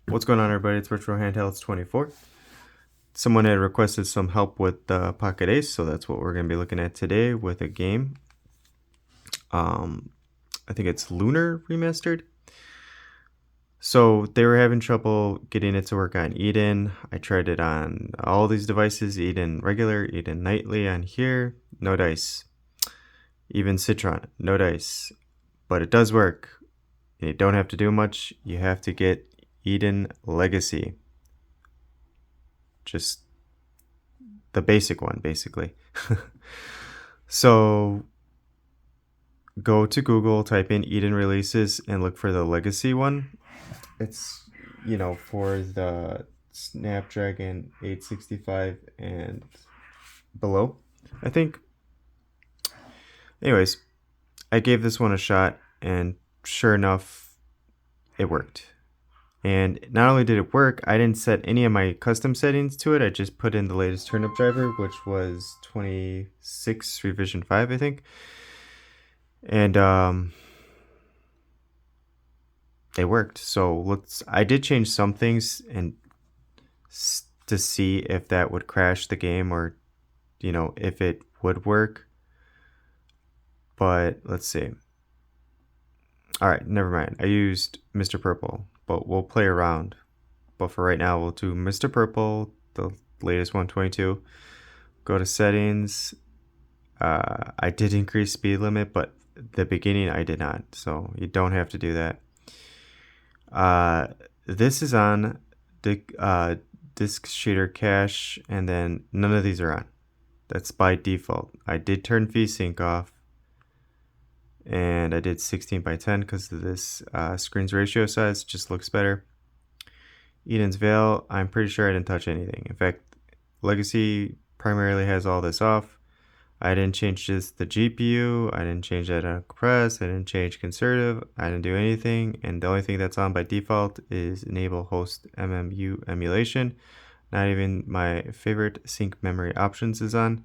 What's going on, everybody? It's Virtual Handhelds 24. Someone had requested some help with Pocket Ace, so that's what we're going to be looking at today with a game. I think it's Lunar Remastered. So they were having trouble getting it to work on Eden. I tried it on all these devices, Eden regular, Eden nightly on here, no dice. Even Citron, no dice. But it does work. You don't have to do much. You have to get Eden Legacy. Just the basic one, basically. So go to Google, type in Eden releases, and look for the Legacy one. It's, for the Snapdragon 865 and below, I think. Anyways, I gave this one a shot, and sure enough, it worked. And not only did it work, I didn't set any of my custom settings to it. I just put in the latest turnip driver, which was 26 revision 5, I think. And it worked. So I did change some things and to see if that would crash the game or, if it would work. But let's see. All right, never mind. I used Mr. Purple, but we'll play around. But for right now, we'll do Mr. Purple, the latest 122. Go to settings. I did increase speed limit, but the beginning I did not. So you don't have to do that. This is on the disk shader cache, and then none of these are on. That's by default. I did turn VSync off. And I did 16 by 10 because of this screen's ratio size. Just looks better. Eden's Veil, I'm pretty sure I didn't touch anything. In fact, Legacy primarily has all this off. I didn't change just the GPU. I didn't change that on compress. I didn't change conservative. I didn't do anything. And the only thing that's on by default is enable host MMU emulation. Not even my favorite sync memory options is on.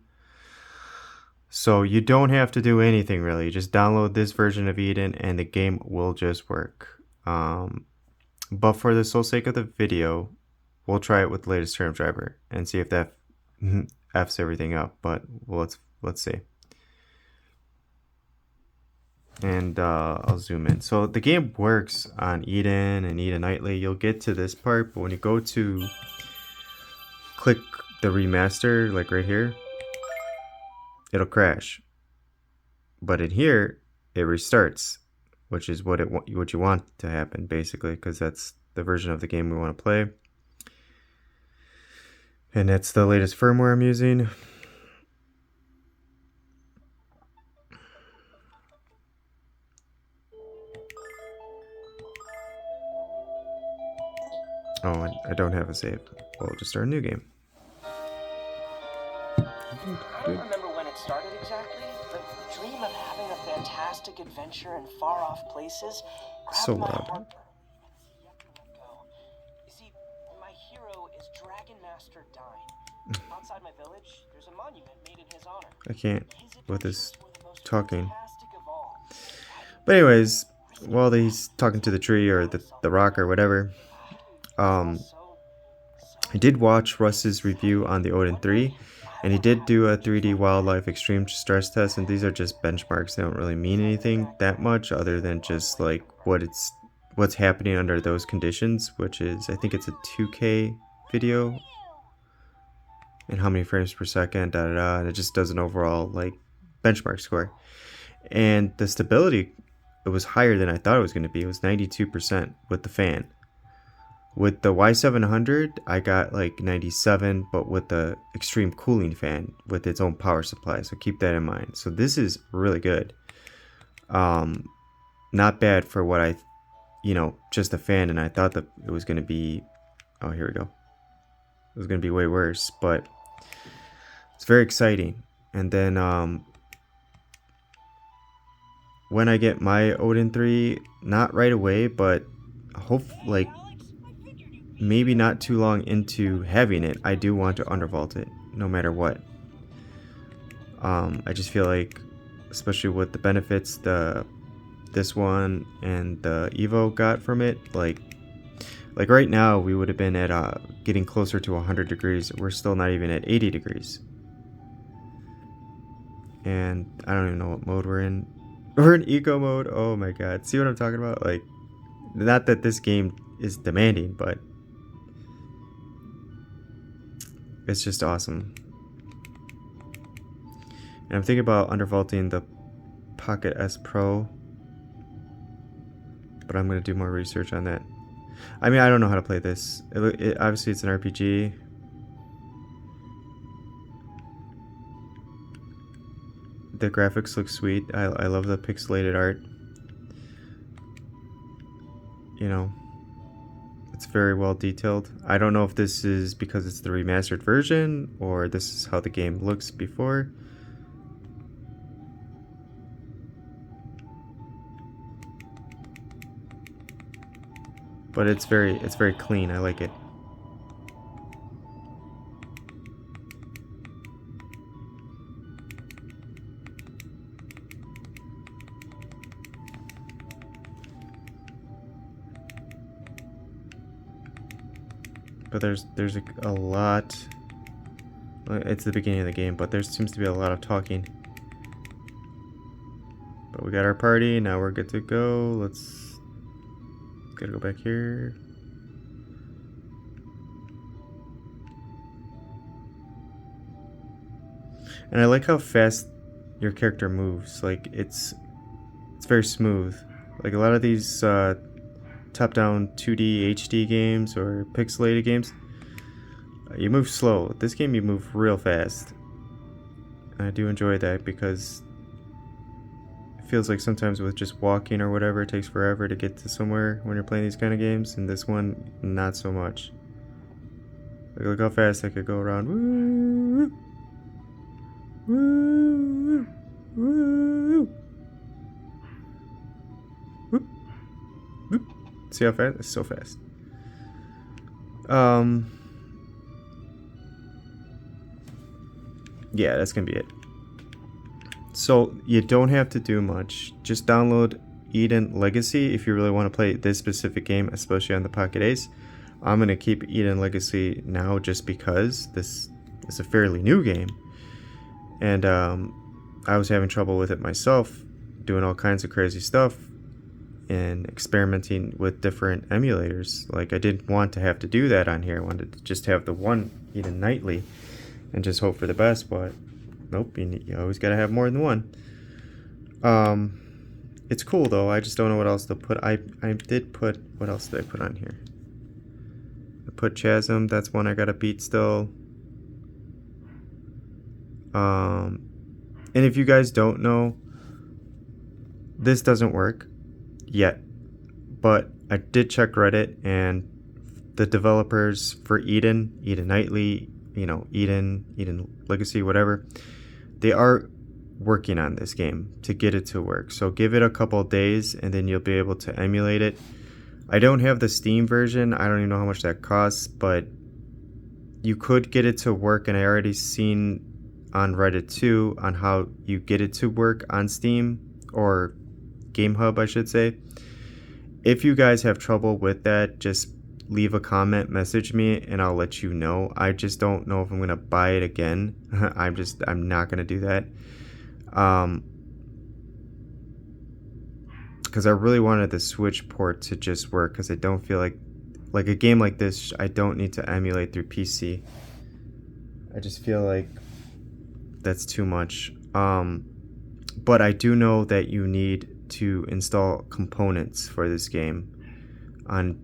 So you don't have to do anything really. Just download this version of Eden and the game will just work. But for the sole sake of the video, we'll try it with the latest turnip driver and see if that F's everything up. But let's see. And I'll zoom in. So the game works on Eden and Eden Nightly. You'll get to this part, but when you go to click the remaster, like right here, it'll crash. But in here, it restarts, which is what you want to happen, basically, because that's the version of the game we want to play. And that's the latest firmware I'm using. Oh, I don't have a save. Well, just start a new game. I don't remember when it started exactly, but the dream of having a fantastic adventure in far-off places grabbed my heart. You see, my hero is Dragon Master Dine. Outside my village, there's a monument made in his honor. I can't with this talking. But anyways, while he's talking to the tree or the rock or whatever, I did watch Russ's review on the Odin 3, and he did do a 3D wildlife extreme stress test, and these are just benchmarks. They don't really mean anything that much other than just like what's happening under those conditions, which is, I think it's a 2K video and how many frames per second, and it just does an overall like benchmark score. And the stability, it was higher than I thought it was going to be. It was 92% with the fan. With the Y700, I got like 97, but with the extreme cooling fan with its own power supply. So keep that in mind. So this is really good. Not bad for what just a fan, and I thought that it was going to be, oh, here we go. It was going to be way worse, but it's very exciting. And then when I get my Odin 3, not right away, but maybe not too long into having it, I do want to undervault it no matter what. I just feel like, especially with the benefits this one and the Evo got from it, like, Like right now, we would have been at getting closer to 100 degrees. We're still not even at 80 degrees. And I don't even know what mode we're in. We're in eco mode. Oh my god. See what I'm talking about? Like, not that this game is demanding, but it's just awesome. And I'm thinking about undervaulting the Pocket S Pro, but I'm going to do more research on that. I mean, I don't know how to play this. Obviously, it's an RPG. The graphics look sweet. I love the pixelated art. You know, it's very well detailed. I don't know if this is because it's the remastered version or this is how the game looks before. But it's very clean. I like it. But there's a lot. It's the beginning of the game, but there seems to be a lot of talking. But we got our party. Now we're good to go. Let's gotta go back here. And I like how fast your character moves. Like it's very smooth. Like a lot of these top-down 2D HD games or pixelated games, you move slow. This game you move real fast. And I do enjoy that because it feels like sometimes with just walking or whatever, it takes forever to get to somewhere when you're playing these kind of games, and this one, not so much. Like, look how fast I could go around. Woo! Woo! Woo! Whoop! Whoop! See how fast? It's so fast. Yeah, that's gonna be it. So you don't have to do much. Just download Eden Legacy if you really want to play this specific game, especially on the Pocket Ace. I'm gonna keep Eden Legacy now just because this is a fairly new game, and I was having trouble with it myself, doing all kinds of crazy stuff and experimenting with different emulators. Like, I didn't want to have to do that on here. I wanted to just have the one Eden Nightly and just hope for the best, but nope, you always gotta have more than one. It's cool though. I just don't know what else to put. I did put, what else did I put on here? I put Chasm. That's one I gotta beat still. And if you guys don't know, this doesn't work yet, but I did check Reddit, and the developers for Eden Nightly, you know, Eden Legacy, whatever, they are working on this game to get it to work. So give it a couple of days and then you'll be able to emulate it. I don't have the Steam version. I don't even know how much that costs, but you could get it to work, and I already seen on Reddit too on how you get it to work on Steam, or GameHub I should say. If you guys have trouble with that, just leave a comment, message me, and I'll let you know. I just don't know if I'm gonna buy it again. I'm not gonna do that, because I really wanted the Switch port to just work, because I don't feel like a game like this I don't need to emulate through PC. I just feel like that's too much. But I do know that you need to install components for this game on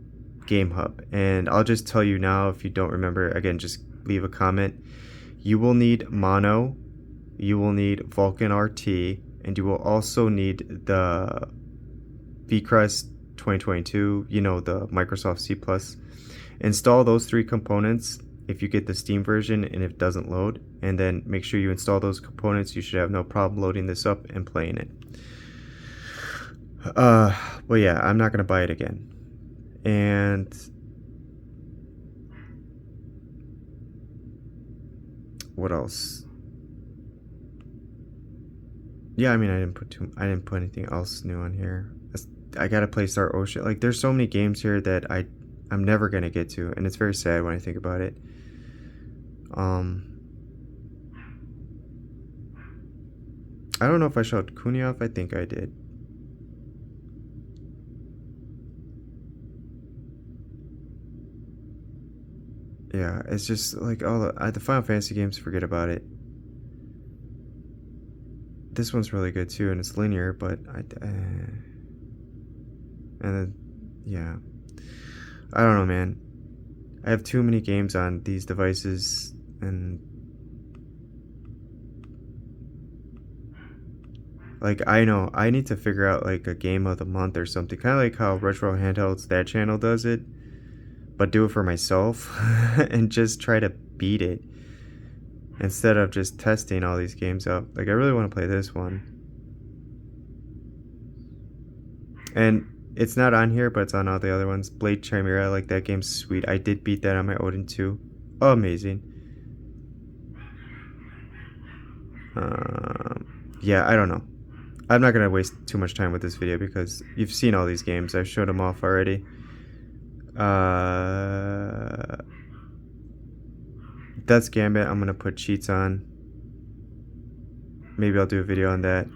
GameHub, and I'll just tell you now, if you don't remember, again, just leave a comment. You will need Mono, you will need Vulkan RT, and you will also need the vCrest 2022, you know, the Microsoft C+. Install those three components if you get the Steam version and if it doesn't load, and then make sure you install those components. You should have no problem loading this up and playing it. Well, yeah, I'm not gonna buy it again. And what else? Yeah, I mean, I didn't put anything else new on here. I gotta play Star Ocean. Like, there's so many games here that I I'm never going to get to, and it's very sad when I think about it. I don't know if I showed Kuni off. I think I did. Yeah, it's just like all the Final Fantasy games, forget about it. This one's really good too, and it's linear, but and then, yeah. I don't know, man. I have too many games on these devices, and like, I know I need to figure out like a game of the month or something, kind of like how Retro Handhelds, that channel, does it, but do it for myself and just try to beat it instead of just testing all these games out. Like, I really want to play this one, and it's not on here, but it's on all the other ones. Blade Chimera, like, that game's sweet. I did beat that on my Odin 2. Oh, amazing. Yeah, I don't know. I'm not going to waste too much time with this video because you've seen all these games. I've showed them off already. That's Gambit. I'm going to put cheats on. Maybe I'll do a video on that.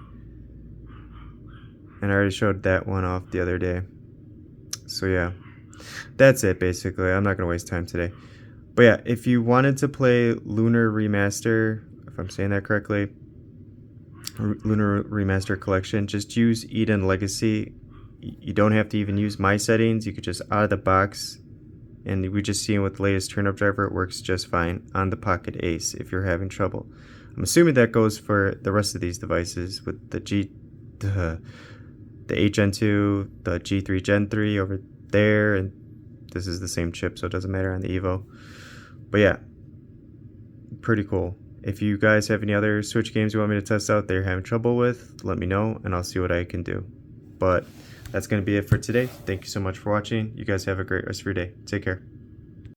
And I already showed that one off the other day. So yeah, that's it basically. I'm not going to waste time today. But yeah, if you wanted to play Lunar Remaster, if I'm saying that correctly, Lunar Remastered Collection, just use Eden Legacy. You don't have to even use my settings. You could just out of the box, and we just seen with the latest turn-up driver, it works just fine on the Pocket Ace if you're having trouble. I'm assuming that goes for the rest of these devices with the 8 Gen 2, the G3 Gen 3 over there, and this is the same chip, so it doesn't matter on the Evo. But yeah, pretty cool. If you guys have any other Switch games you want me to test out that you're having trouble with, let me know, and I'll see what I can do. But that's going to be it for today. Thank you so much for watching. You guys have a great rest of your day. Take care.